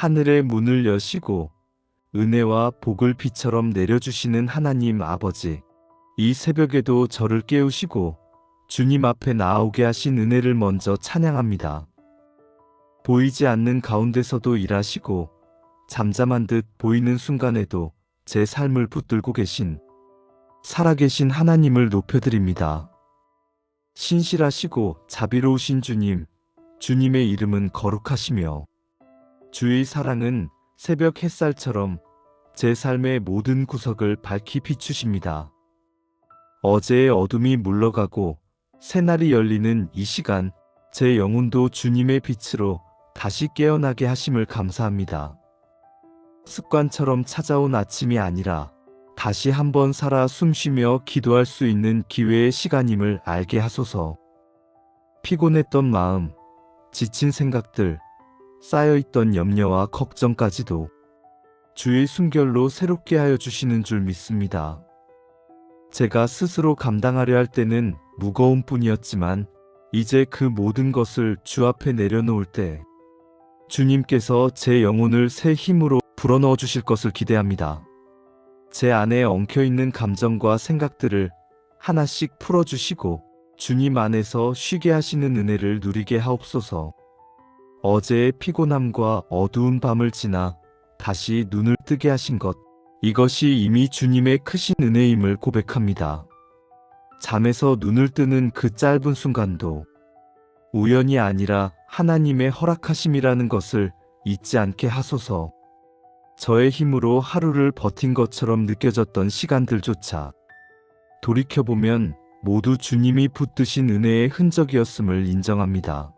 하늘의 문을 여시고 은혜와 복을 비처럼 내려주시는 하나님 아버지, 이 새벽에도 저를 깨우시고 주님 앞에 나오게 하신 은혜를 먼저 찬양합니다. 보이지 않는 가운데서도 일하시고 잠잠한 듯 보이는 순간에도 제 삶을 붙들고 계신 살아계신 하나님을 높여드립니다. 신실하시고 자비로우신 주님, 주님의 이름은 거룩하시며 주의 사랑은 새벽 햇살처럼 제 삶의 모든 구석을 밝히 비추십니다. 어제의 어둠이 물러가고 새날이 열리는 이 시간, 제 영혼도 주님의 빛으로 다시 깨어나게 하심을 감사합니다. 습관처럼 찾아온 아침이 아니라 다시 한번 살아 숨쉬며 기도할 수 있는 기회의 시간임을 알게 하소서. 피곤했던 마음, 지친 생각들, 쌓여있던 염려와 걱정까지도 주의 숨결로 새롭게 하여 주시는 줄 믿습니다. 제가 스스로 감당하려 할 때는 무거운 뿐이었지만 이제 그 모든 것을 주 앞에 내려놓을 때 주님께서 제 영혼을 새 힘으로 불어넣어 주실 것을 기대합니다. 제 안에 엉켜있는 감정과 생각들을 하나씩 풀어주시고 주님 안에서 쉬게 하시는 은혜를 누리게 하옵소서. 어제의 피곤함과 어두운 밤을 지나 다시 눈을 뜨게 하신 것, 이것이 이미 주님의 크신 은혜임을 고백합니다. 잠에서 눈을 뜨는 그 짧은 순간도 우연이 아니라 하나님의 허락하심이라는 것을 잊지 않게 하소서. 저의 힘으로 하루를 버틴 것처럼 느껴졌던 시간들조차 돌이켜보면 모두 주님이 붙드신 은혜의 흔적이었음을 인정합니다.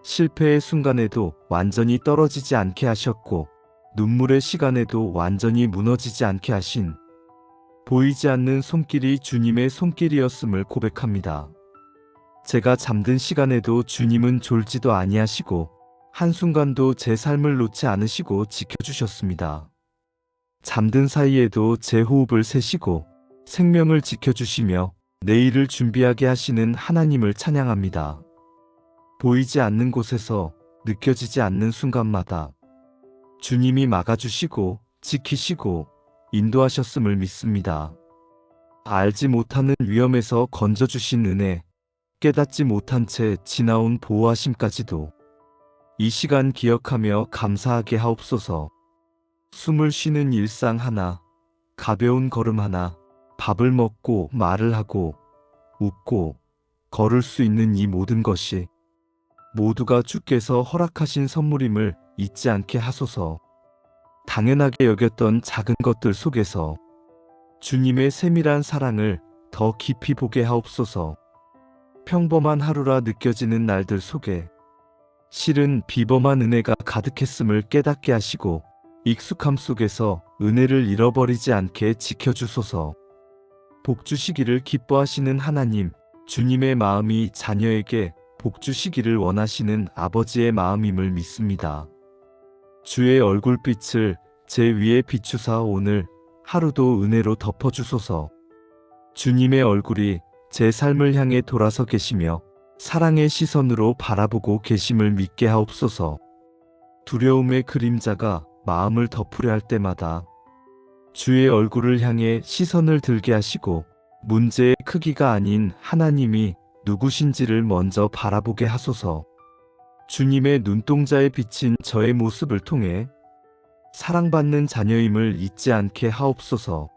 실패의 순간에도 완전히 떨어지지 않게 하셨고 눈물의 시간에도 완전히 무너지지 않게 하신 보이지 않는 손길이 주님의 손길이었음을 고백합니다. 제가 잠든 시간에도 주님은 졸지도 아니하시고 한순간도 제 삶을 놓지 않으시고 지켜주셨습니다. 잠든 사이에도 제 호흡을 세시고 생명을 지켜주시며 내일을 준비하게 하시는 하나님을 찬양합니다. 보이지 않는 곳에서 느껴지지 않는 순간마다 주님이 막아주시고 지키시고 인도하셨음을 믿습니다. 알지 못하는 위험에서 건져주신 은혜, 깨닫지 못한 채 지나온 보호하심까지도 이 시간 기억하며 감사하게 하옵소서. 숨을 쉬는 일상 하나, 가벼운 걸음 하나, 밥을 먹고 말을 하고 웃고 걸을 수 있는 이 모든 것이 모두가 주께서 허락하신 선물임을 잊지 않게 하소서. 당연하게 여겼던 작은 것들 속에서 주님의 세밀한 사랑을 더 깊이 보게 하옵소서. 평범한 하루라 느껴지는 날들 속에 실은 비범한 은혜가 가득했음을 깨닫게 하시고 익숙함 속에서 은혜를 잃어버리지 않게 지켜주소서. 복 주시기를 기뻐하시는 하나님, 주님의 마음이 자녀에게 복 주시기를 원하시는 아버지의 마음임을 믿습니다. 주의 얼굴빛을 제 위에 비추사 오늘 하루도 은혜로 덮어주소서. 주님의 얼굴이 제 삶을 향해 돌아서 계시며 사랑의 시선으로 바라보고 계심을 믿게 하옵소서. 두려움의 그림자가 마음을 덮으려 할 때마다 주의 얼굴을 향해 시선을 들게 하시고 문제의 크기가 아닌 하나님이 누구신지를 먼저 바라보게 하소서. 주님의 눈동자에 비친 저의 모습을 통해 사랑받는 자녀임을 잊지 않게 하옵소서.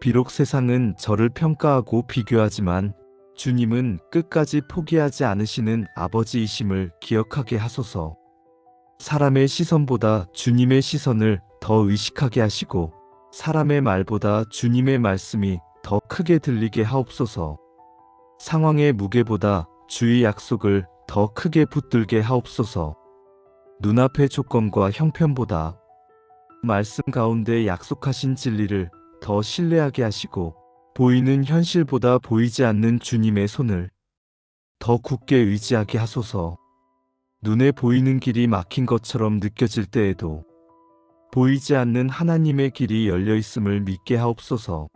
비록 세상은 저를 평가하고 비교하지만 주님은 끝까지 포기하지 않으시는 아버지이심을 기억하게 하소서. 사람의 시선보다 주님의 시선을 더 의식하게 하시고 사람의 말보다 주님의 말씀이 더 크게 들리게 하옵소서. 상황의 무게보다 주의 약속을 더 크게 붙들게 하옵소서. 눈앞의 조건과 형편보다 말씀 가운데 약속하신 진리를 더 신뢰하게 하시고 보이는 현실보다 보이지 않는 주님의 손을 더 굳게 의지하게 하소서. 눈에 보이는 길이 막힌 것처럼 느껴질 때에도 보이지 않는 하나님의 길이 열려 있음을 믿게 하옵소서.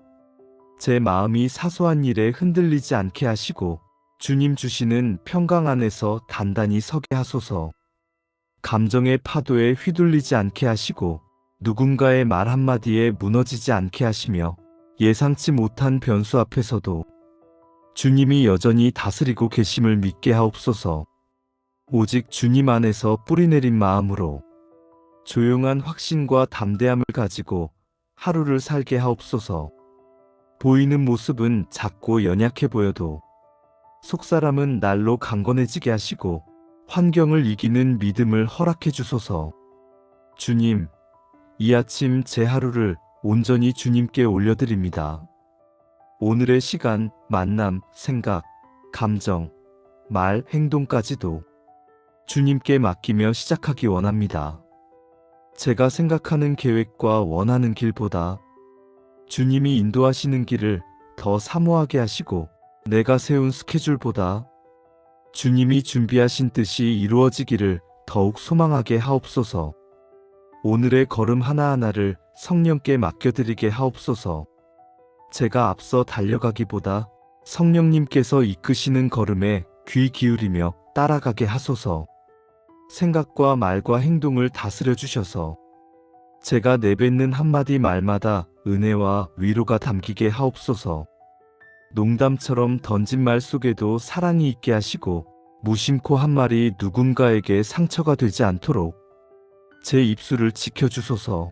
제 마음이 사소한 일에 흔들리지 않게 하시고 주님 주시는 평강 안에서 단단히 서게 하소서. 감정의 파도에 휘둘리지 않게 하시고 누군가의 말 한마디에 무너지지 않게 하시며 예상치 못한 변수 앞에서도 주님이 여전히 다스리고 계심을 믿게 하옵소서. 오직 주님 안에서 뿌리내린 마음으로 조용한 확신과 담대함을 가지고 하루를 살게 하옵소서. 보이는 모습은 작고 연약해 보여도 속사람은 날로 강건해지게 하시고 환경을 이기는 믿음을 허락해 주소서. 주님, 이 아침 제 하루를 온전히 주님께 올려드립니다. 오늘의 시간, 만남, 생각, 감정, 말, 행동까지도 주님께 맡기며 시작하기 원합니다. 제가 생각하는 계획과 원하는 길보다 주님이 인도하시는 길을 더 사모하게 하시고 내가 세운 스케줄보다 주님이 준비하신 뜻이 이루어지기를 더욱 소망하게 하옵소서. 오늘의 걸음 하나하나를 성령께 맡겨드리게 하옵소서. 제가 앞서 달려가기보다 성령님께서 이끄시는 걸음에 귀 기울이며 따라가게 하소서. 생각과 말과 행동을 다스려 주셔서 제가 내뱉는 한마디 말마다 은혜와 위로가 담기게 하옵소서. 농담처럼 던진 말 속에도 사랑이 있게 하시고 무심코 한 말이 누군가에게 상처가 되지 않도록 제 입술을 지켜주소서.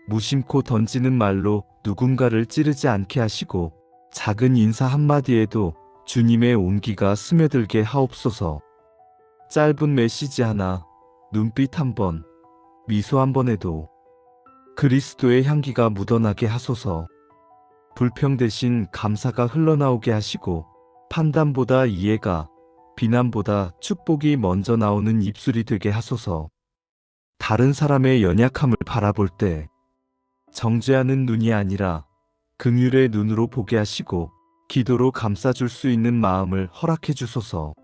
무심코 던지는 말로 누군가를 찌르지 않게 하시고 작은 인사 한마디에도 주님의 온기가 스며들게 하옵소서. 짧은 메시지 하나, 눈빛 한 번, 미소 한 번에도 그리스도의 향기가 묻어나게 하소서. 불평 대신 감사가 흘러나오게 하시고 판단보다 이해가, 비난보다 축복이 먼저 나오는 입술이 되게 하소서. 다른 사람의 연약함을 바라볼 때 정죄하는 눈이 아니라 긍휼의 눈으로 보게 하시고 기도로 감싸줄 수 있는 마음을 허락해 주소서.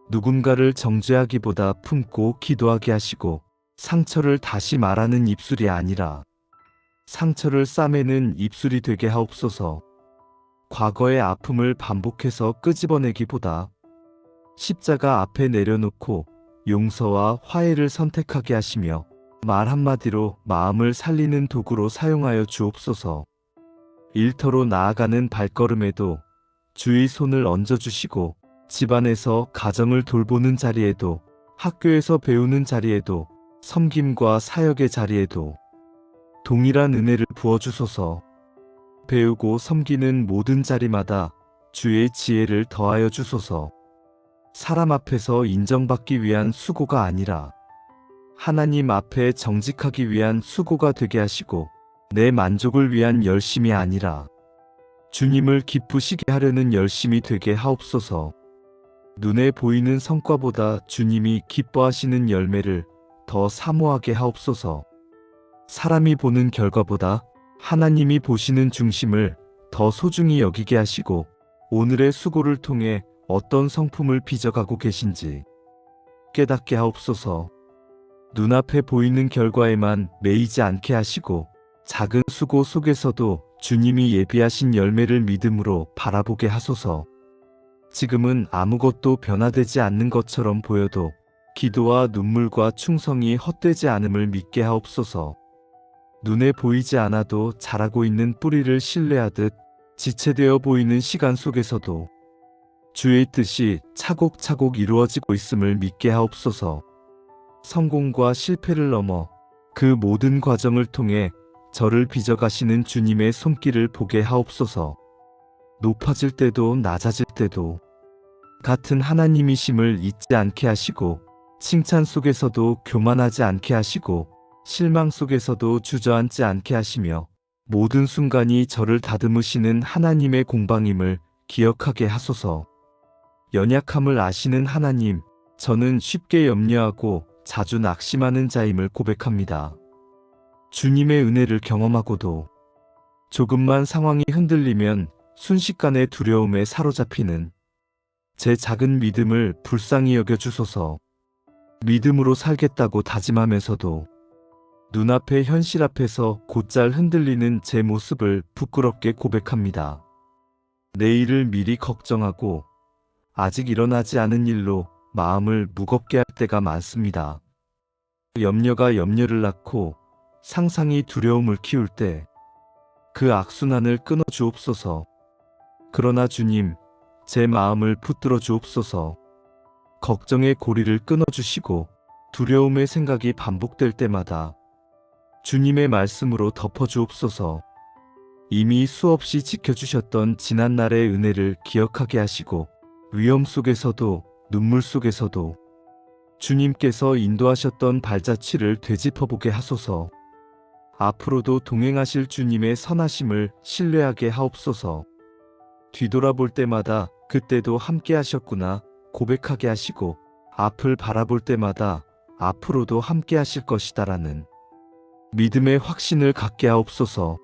누군가를 정죄하기보다 품고 기도하게 하시고 상처를 다시 말하는 입술이 아니라 상처를 싸매는 입술이 되게 하옵소서. 과거의 아픔을 반복해서 끄집어내기보다 십자가 앞에 내려놓고 용서와 화해를 선택하게 하시며 말 한마디로 마음을 살리는 도구로 사용하여 주옵소서. 일터로 나아가는 발걸음에도 주의 손을 얹어주시고 집안에서 가정을 돌보는 자리에도 학교에서 배우는 자리에도 섬김과 사역의 자리에도 동일한 은혜를 부어주소서. 배우고 섬기는 모든 자리마다 주의 지혜를 더하여 주소서. 사람 앞에서 인정받기 위한 수고가 아니라 하나님 앞에 정직하기 위한 수고가 되게 하시고 내 만족을 위한 열심이 아니라 주님을 기쁘시게 하려는 열심이 되게 하옵소서. 눈에 보이는 성과보다 주님이 기뻐하시는 열매를 더 사모하게 하옵소서. 사람이 보는 결과보다 하나님이 보시는 중심을 더 소중히 여기게 하시고 오늘의 수고를 통해 어떤 성품을 빚어가고 계신지 깨닫게 하옵소서. 눈앞에 보이는 결과에만 매이지 않게 하시고 작은 수고 속에서도 주님이 예비하신 열매를 믿음으로 바라보게 하소서. 지금은 아무것도 변화되지 않는 것처럼 보여도 기도와 눈물과 충성이 헛되지 않음을 믿게 하옵소서. 눈에 보이지 않아도 자라고 있는 뿌리를 신뢰하듯 지체되어 보이는 시간 속에서도 주의 뜻이 차곡차곡 이루어지고 있음을 믿게 하옵소서. 성공과 실패를 넘어 그 모든 과정을 통해 저를 빚어가시는 주님의 손길을 보게 하옵소서. 높아질 때도 낮아질 때도 같은 하나님이심을 잊지 않게 하시고 칭찬 속에서도 교만하지 않게 하시고 실망 속에서도 주저앉지 않게 하시며 모든 순간이 저를 다듬으시는 하나님의 공방임을 기억하게 하소서. 연약함을 아시는 하나님, 저는 쉽게 염려하고 자주 낙심하는 자임을 고백합니다. 주님의 은혜를 경험하고도 조금만 상황이 흔들리면 순식간에 두려움에 사로잡히는 제 작은 믿음을 불쌍히 여겨 주소서. 믿음으로 살겠다고 다짐하면서도 눈앞의 현실 앞에서 곧잘 흔들리는 제 모습을 부끄럽게 고백합니다. 내일을 미리 걱정하고 아직 일어나지 않은 일로 마음을 무겁게 할 때가 많습니다. 염려가 염려를 낳고 상상이 두려움을 키울 때 그 악순환을 끊어 주옵소서. 그러나 주님, 제 마음을 붙들어 주옵소서. 걱정의 고리를 끊어 주시고 두려움의 생각이 반복될 때마다 주님의 말씀으로 덮어 주옵소서. 이미 수없이 지켜주셨던 지난날의 은혜를 기억하게 하시고 위험 속에서도 눈물 속에서도 주님께서 인도하셨던 발자취를 되짚어보게 하소서. 앞으로도 동행하실 주님의 선하심을 신뢰하게 하옵소서. 뒤돌아볼 때마다 그때도 함께 하셨구나 고백하게 하시고 앞을 바라볼 때마다 앞으로도 함께 하실 것이다라는 믿음의 확신을 갖게 하옵소서.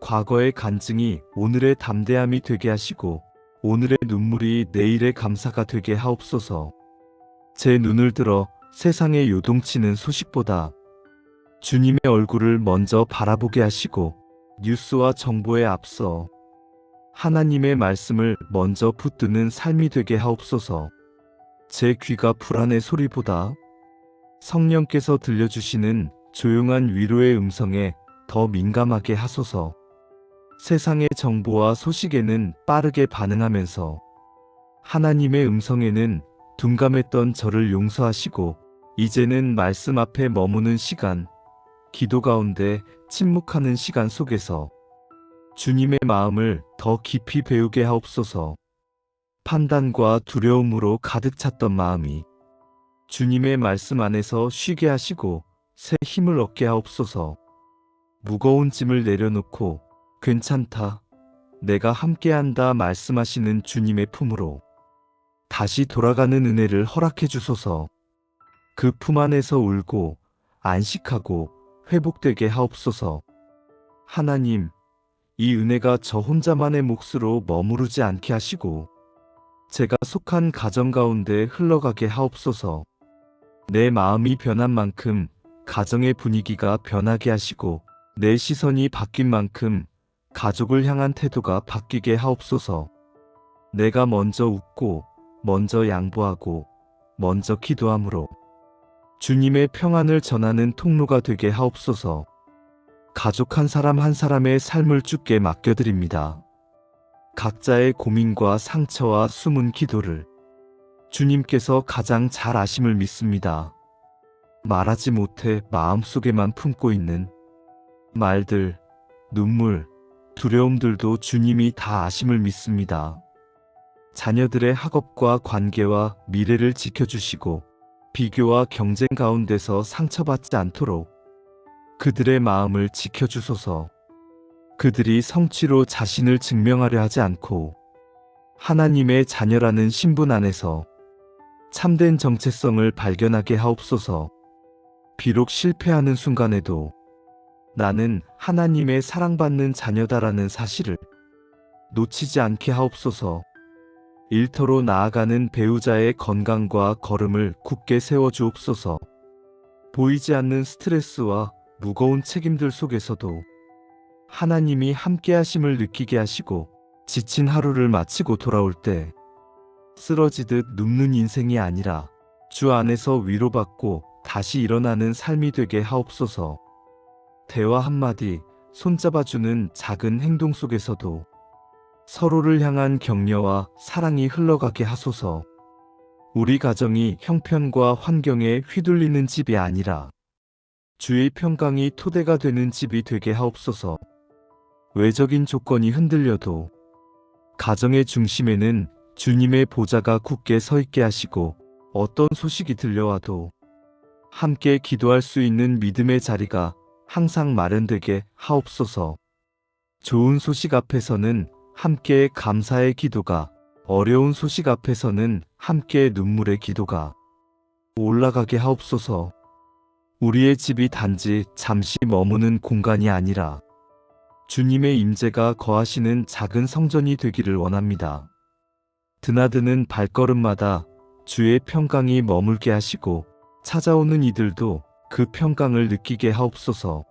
과거의 간증이 오늘의 담대함이 되게 하시고 오늘의 눈물이 내일의 감사가 되게 하옵소서. 제 눈을 들어 세상에 요동치는 소식보다 주님의 얼굴을 먼저 바라보게 하시고 뉴스와 정보에 앞서 하나님의 말씀을 먼저 붙드는 삶이 되게 하옵소서. 제 귀가 불안의 소리보다 성령께서 들려주시는 조용한 위로의 음성에 더 민감하게 하소서. 세상의 정보와 소식에는 빠르게 반응하면서 하나님의 음성에는 둔감했던 저를 용서하시고 이제는 말씀 앞에 머무는 시간, 기도 가운데 침묵하는 시간 속에서 주님의 마음을 더 깊이 배우게 하옵소서. 판단과 두려움으로 가득 찼던 마음이 주님의 말씀 안에서 쉬게 하시고 새 힘을 얻게 하옵소서. 무거운 짐을 내려놓고 괜찮다, 내가 함께한다 말씀하시는 주님의 품으로 다시 돌아가는 은혜를 허락해 주소서. 그 품 안에서 울고 안식하고 회복되게 하옵소서. 하나님, 이 은혜가 저 혼자만의 몫으로 머무르지 않게 하시고 제가 속한 가정 가운데 흘러가게 하옵소서. 내 마음이 변한 만큼 가정의 분위기가 변하게 하시고 내 시선이 바뀐 만큼 가족을 향한 태도가 바뀌게 하옵소서. 내가 먼저 웃고 먼저 양보하고 먼저 기도함으로 주님의 평안을 전하는 통로가 되게 하옵소서. 가족 한 사람 한 사람의 삶을 주께 맡겨드립니다. 각자의 고민과 상처와 숨은 기도를 주님께서 가장 잘 아심을 믿습니다. 말하지 못해 마음속에만 품고 있는 말들, 눈물, 두려움들도 주님이 다 아심을 믿습니다. 자녀들의 학업과 관계와 미래를 지켜주시고 비교와 경쟁 가운데서 상처받지 않도록 그들의 마음을 지켜주소서. 그들이 성취로 자신을 증명하려 하지 않고 하나님의 자녀라는 신분 안에서 참된 정체성을 발견하게 하옵소서. 비록 실패하는 순간에도 나는 하나님의 사랑받는 자녀다라는 사실을 놓치지 않게 하옵소서. 일터로 나아가는 배우자의 건강과 걸음을 굳게 세워주옵소서. 보이지 않는 스트레스와 무거운 책임들 속에서도 하나님이 함께 하심을 느끼게 하시고 지친 하루를 마치고 돌아올 때 쓰러지듯 눕는 인생이 아니라 주 안에서 위로받고 다시 일어나는 삶이 되게 하옵소서. 대화 한마디, 손잡아주는 작은 행동 속에서도 서로를 향한 격려와 사랑이 흘러가게 하소서. 우리 가정이 형편과 환경에 휘둘리는 집이 아니라 주의 평강이 토대가 되는 집이 되게 하옵소서. 외적인 조건이 흔들려도 가정의 중심에는 주님의 보좌가 굳게 서 있게 하시고 어떤 소식이 들려와도 함께 기도할 수 있는 믿음의 자리가 항상 마련되게 하옵소서. 좋은 소식 앞에서는 함께 감사의 기도가, 어려운 소식 앞에서는 함께 눈물의 기도가 올라가게 하옵소서. 우리의 집이 단지 잠시 머무는 공간이 아니라 주님의 임재가 거하시는 작은 성전이 되기를 원합니다. 드나드는 발걸음마다 주의 평강이 머물게 하시고 찾아오는 이들도 그 평강을 느끼게 하옵소서.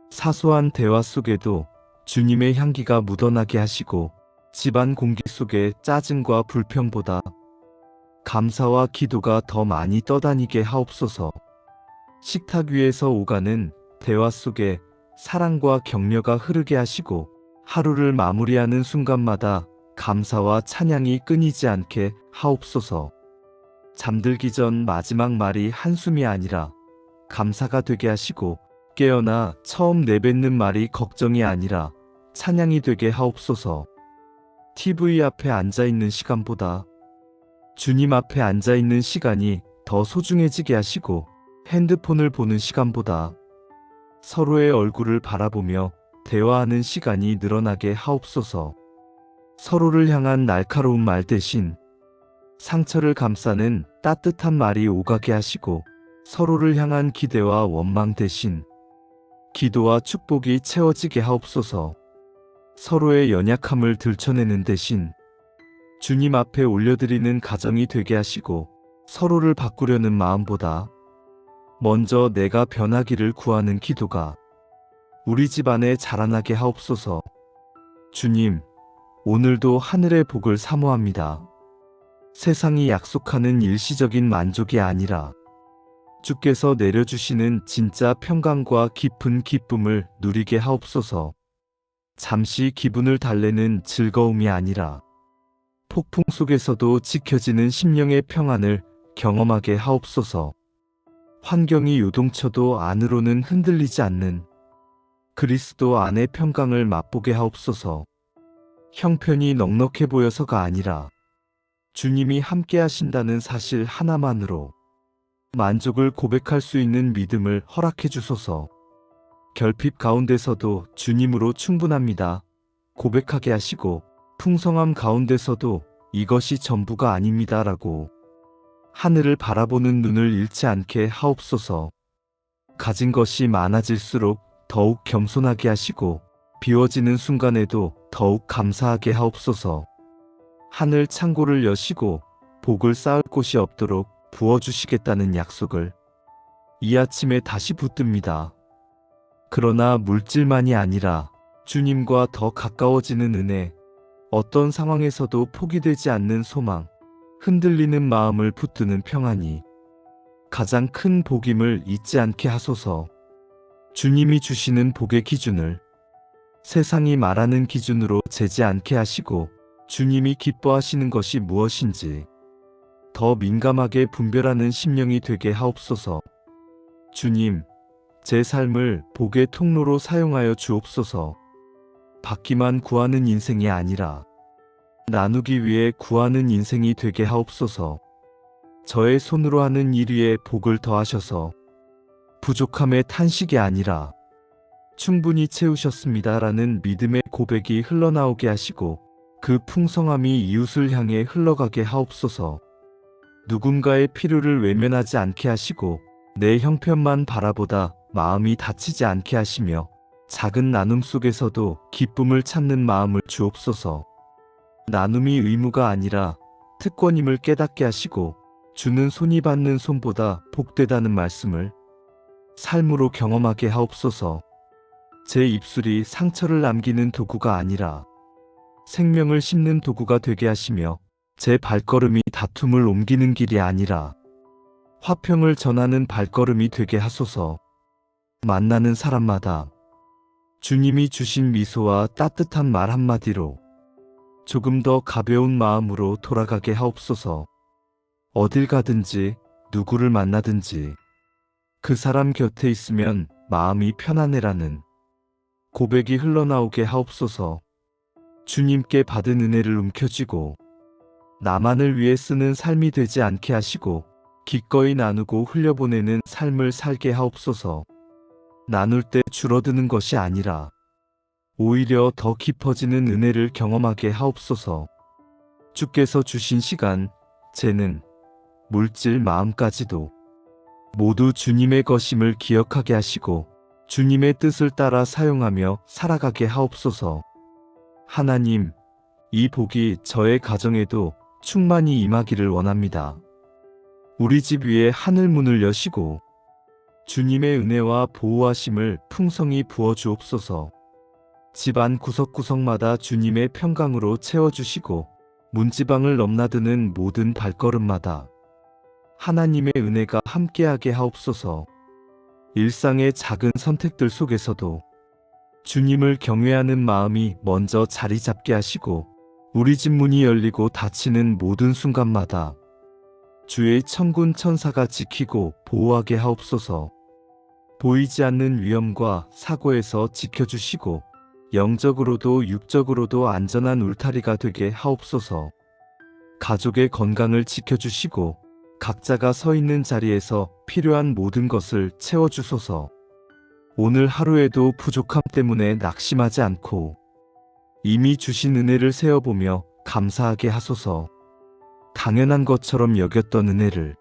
사소한 대화 속에도 주님의 향기가 묻어나게 하시고 집안 공기 속에 짜증과 불평보다 감사와 기도가 더 많이 떠다니게 하옵소서. 식탁 위에서 오가는 대화 속에 사랑과 격려가 흐르게 하시고 하루를 마무리하는 순간마다 감사와 찬양이 끊이지 않게 하옵소서. 잠들기 전 마지막 말이 한숨이 아니라 감사가 되게 하시고 깨어나 처음 내뱉는 말이 걱정이 아니라 찬양이 되게 하옵소서. TV 앞에 앉아있는 시간보다 주님 앞에 앉아있는 시간이 더 소중해지게 하시고 핸드폰을 보는 시간보다 서로의 얼굴을 바라보며 대화하는 시간이 늘어나게 하옵소서. 서로를 향한 날카로운 말 대신 상처를 감싸는 따뜻한 말이 오가게 하시고 서로를 향한 기대와 원망 대신 기도와 축복이 채워지게 하옵소서. 서로의 연약함을 들춰내는 대신 주님 앞에 올려드리는 가정이 되게 하시고 서로를 바꾸려는 마음보다 먼저 내가 변하기를 구하는 기도가 우리 집안에 자라나게 하옵소서. 주님, 오늘도 하늘의 복을 사모합니다. 세상이 약속하는 일시적인 만족이 아니라 주께서 내려주시는 진짜 평강과 깊은 기쁨을 누리게 하옵소서. 잠시 기분을 달래는 즐거움이 아니라 폭풍 속에서도 지켜지는 심령의 평안을 경험하게 하옵소서. 환경이 요동쳐도 안으로는 흔들리지 않는 그리스도 안의 평강을 맛보게 하옵소서. 형편이 넉넉해 보여서가 아니라 주님이 함께 하신다는 사실 하나만으로 만족을 고백할 수 있는 믿음을 허락해 주소서. 결핍 가운데서도 주님으로 충분합니다. 고백하게 하시고 풍성함 가운데서도 이것이 전부가 아닙니다라고 하늘을 바라보는 눈을 잃지 않게 하옵소서. 가진 것이 많아질수록 더욱 겸손하게 하시고 비워지는 순간에도 더욱 감사하게 하옵소서. 하늘 창고를 여시고 복을 쌓을 곳이 없도록 부어주시겠다는 약속을 이 아침에 다시 붙듭니다. 그러나 물질만이 아니라 주님과 더 가까워지는 은혜, 어떤 상황에서도 포기되지 않는 소망, 흔들리는 마음을 붙드는 평안이 가장 큰 복임을 잊지 않게 하소서. 주님이 주시는 복의 기준을 세상이 말하는 기준으로 재지 않게 하시고 주님이 기뻐하시는 것이 무엇인지 더 민감하게 분별하는 심령이 되게 하옵소서. 주님, 제 삶을 복의 통로로 사용하여 주옵소서. 받기만 구하는 인생이 아니라 나누기 위해 구하는 인생이 되게 하옵소서. 저의 손으로 하는 일 위에 복을 더하셔서 부족함의 탄식이 아니라 충분히 채우셨습니다라는 믿음의 고백이 흘러나오게 하시고 그 풍성함이 이웃을 향해 흘러가게 하옵소서. 누군가의 필요를 외면하지 않게 하시고 내 형편만 바라보다 마음이 다치지 않게 하시며 작은 나눔 속에서도 기쁨을 찾는 마음을 주옵소서. 나눔이 의무가 아니라 특권임을 깨닫게 하시고 주는 손이 받는 손보다 복되다는 말씀을 삶으로 경험하게 하옵소서. 제 입술이 상처를 남기는 도구가 아니라 생명을 심는 도구가 되게 하시며 제 발걸음이 다툼을 옮기는 길이 아니라 화평을 전하는 발걸음이 되게 하소서. 만나는 사람마다 주님이 주신 미소와 따뜻한 말 한마디로 조금 더 가벼운 마음으로 돌아가게 하옵소서. 어딜 가든지 누구를 만나든지 그 사람 곁에 있으면 마음이 편안해라는 고백이 흘러나오게 하옵소서. 주님께 받은 은혜를 움켜쥐고 나만을 위해 쓰는 삶이 되지 않게 하시고 기꺼이 나누고 흘려보내는 삶을 살게 하옵소서. 나눌 때 줄어드는 것이 아니라 오히려 더 깊어지는 은혜를 경험하게 하옵소서. 주께서 주신 시간, 재능, 물질, 마음까지도 모두 주님의 것임을 기억하게 하시고 주님의 뜻을 따라 사용하며 살아가게 하옵소서. 하나님, 이 복이 저의 가정에도 충만히 임하기를 원합니다. 우리 집 위에 하늘 문을 여시고 주님의 은혜와 보호하심을 풍성히 부어 주옵소서. 집안 구석구석마다 주님의 평강으로 채워주시고 문지방을 넘나드는 모든 발걸음마다 하나님의 은혜가 함께하게 하옵소서. 일상의 작은 선택들 속에서도 주님을 경외하는 마음이 먼저 자리 잡게 하시고 우리 집 문이 열리고 닫히는 모든 순간마다 주의 천군 천사가 지키고 보호하게 하옵소서. 보이지 않는 위험과 사고에서 지켜주시고 영적으로도 육적으로도 안전한 울타리가 되게 하옵소서. 가족의 건강을 지켜주시고 각자가 서 있는 자리에서 필요한 모든 것을 채워주소서. 오늘 하루에도 부족함 때문에 낙심하지 않고 이미 주신 은혜를 세어보며 감사하게 하소서. 당연한 것처럼 여겼던 은혜를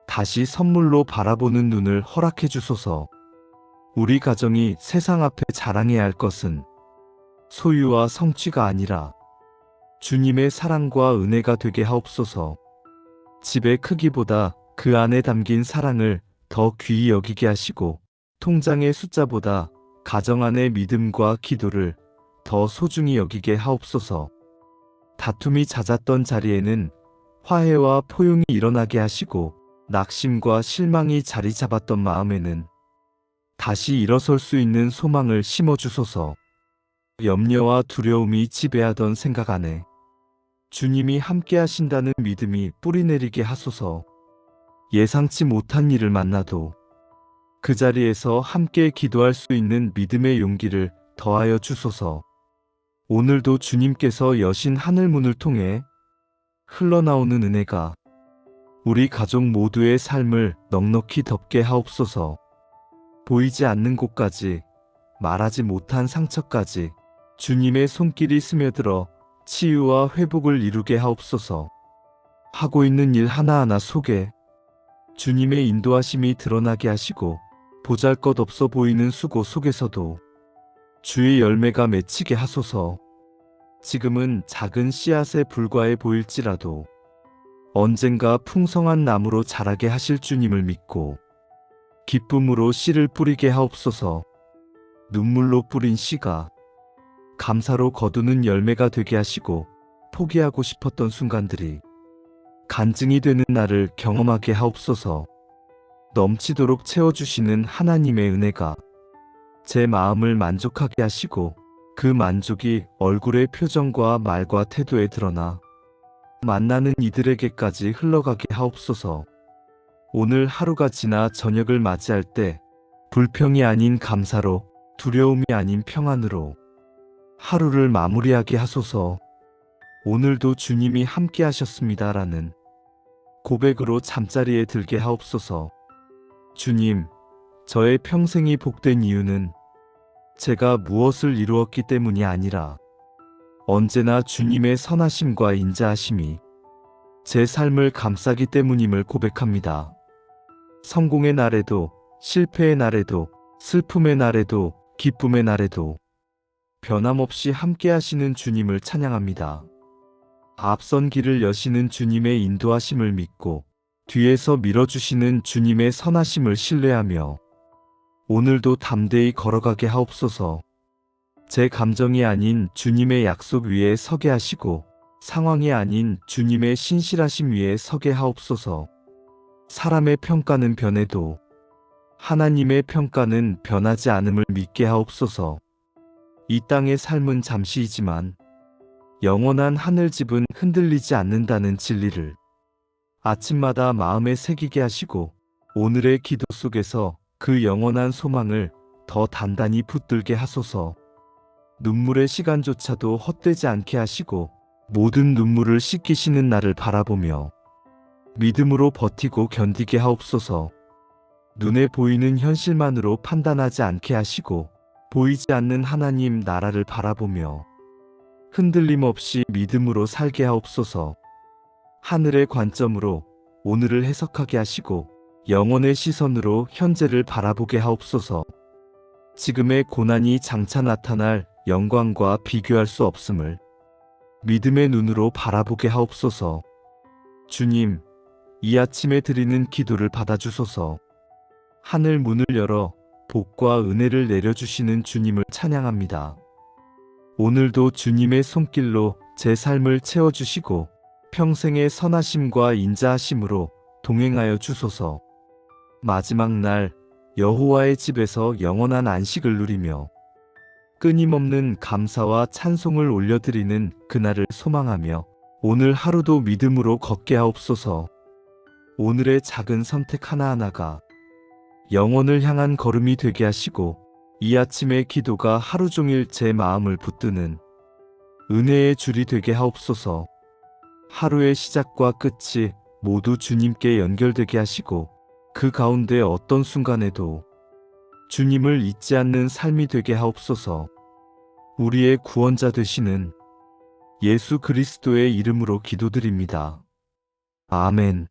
다시 선물로 바라보는 눈을 허락해 주소서. 우리 가정이 세상 앞에 자랑해야 할 것은 소유와 성취가 아니라 주님의 사랑과 은혜가 되게 하옵소서. 집의 크기보다 그 안에 담긴 사랑을 더 귀히 여기게 하시고 통장의 숫자보다 가정 안의 믿음과 기도를 더 소중히 여기게 하옵소서. 다툼이 잦았던 자리에는 화해와 포용이 일어나게 하시고 낙심과 실망이 자리 잡았던 마음에는 다시 일어설 수 있는 소망을 심어주소서. 염려와 두려움이 지배하던 생각 안에 주님이 함께 하신다는 믿음이 뿌리내리게 하소서. 예상치 못한 일을 만나도 그 자리에서 함께 기도할 수 있는 믿음의 용기를 더하여 주소서. 오늘도 주님께서 여신 하늘문을 통해 흘러나오는 은혜가 우리 가족 모두의 삶을 넉넉히 덮게 하옵소서. 보이지 않는 곳까지, 말하지 못한 상처까지 주님의 손길이 스며들어 치유와 회복을 이루게 하옵소서. 하고 있는 일 하나하나 속에 주님의 인도하심이 드러나게 하시고 보잘것없어 보이는 수고 속에서도 주의 열매가 맺히게 하소서. 지금은 작은 씨앗에 불과해 보일지라도 언젠가 풍성한 나무로 자라게 하실 주님을 믿고 기쁨으로 씨를 뿌리게 하옵소서. 눈물로 뿌린 씨가 감사로 거두는 열매가 되게 하시고 포기하고 싶었던 순간들이 간증이 되는 날을 경험하게 하옵소서. 넘치도록 채워주시는 하나님의 은혜가 제 마음을 만족하게 하시고 그 만족이 얼굴의 표정과 말과 태도에 드러나 만나는 이들에게까지 흘러가게 하옵소서. 오늘 하루가 지나 저녁을 맞이할 때 불평이 아닌 감사로, 두려움이 아닌 평안으로 하루를 마무리하게 하소서. 오늘도 주님이 함께 하셨습니다라는 고백으로 잠자리에 들게 하옵소서. 주님, 저의 평생이 복된 이유는 제가 무엇을 이루었기 때문이 아니라 언제나 주님의 선하심과 인자하심이 제 삶을 감싸기 때문임을 고백합니다. 성공의 날에도, 실패의 날에도, 슬픔의 날에도, 기쁨의 날에도 변함없이 함께 하시는 주님을 찬양합니다. 앞선 길을 여시는 주님의 인도하심을 믿고 뒤에서 밀어주시는 주님의 선하심을 신뢰하며 오늘도 담대히 걸어가게 하옵소서. 제 감정이 아닌 주님의 약속 위에 서게 하시고 상황이 아닌 주님의 신실하심 위에 서게 하옵소서. 사람의 평가는 변해도 하나님의 평가는 변하지 않음을 믿게 하옵소서. 이 땅의 삶은 잠시이지만 영원한 하늘집은 흔들리지 않는다는 진리를 아침마다 마음에 새기게 하시고 오늘의 기도 속에서 그 영원한 소망을 더 단단히 붙들게 하소서. 눈물의 시간조차도 헛되지 않게 하시고 모든 눈물을 씻기시는 나를 바라보며 믿음으로 버티고 견디게 하옵소서. 눈에 보이는 현실만으로 판단하지 않게 하시고 보이지 않는 하나님 나라를 바라보며 흔들림 없이 믿음으로 살게 하옵소서. 하늘의 관점으로 오늘을 해석하게 하시고 영혼의 시선으로 현재를 바라보게 하옵소서. 지금의 고난이 장차 나타날 영광과 비교할 수 없음을 믿음의 눈으로 바라보게 하옵소서. 주님, 이 아침에 드리는 기도를 받아주소서. 하늘 문을 열어 복과 은혜를 내려주시는 주님을 찬양합니다. 오늘도 주님의 손길로 제 삶을 채워주시고 평생의 선하심과 인자하심으로 동행하여 주소서. 마지막 날 여호와의 집에서 영원한 안식을 누리며 끊임없는 감사와 찬송을 올려드리는 그날을 소망하며 오늘 하루도 믿음으로 걷게 하옵소서. 오늘의 작은 선택 하나하나가 영혼을 향한 걸음이 되게 하시고 이 아침의 기도가 하루 종일 제 마음을 붙드는 은혜의 줄이 되게 하옵소서. 하루의 시작과 끝이 모두 주님께 연결되게 하시고 그 가운데 어떤 순간에도 주님을 잊지 않는 삶이 되게 하옵소서. 우리의 구원자 되시는 예수 그리스도의 이름으로 기도드립니다. 아멘.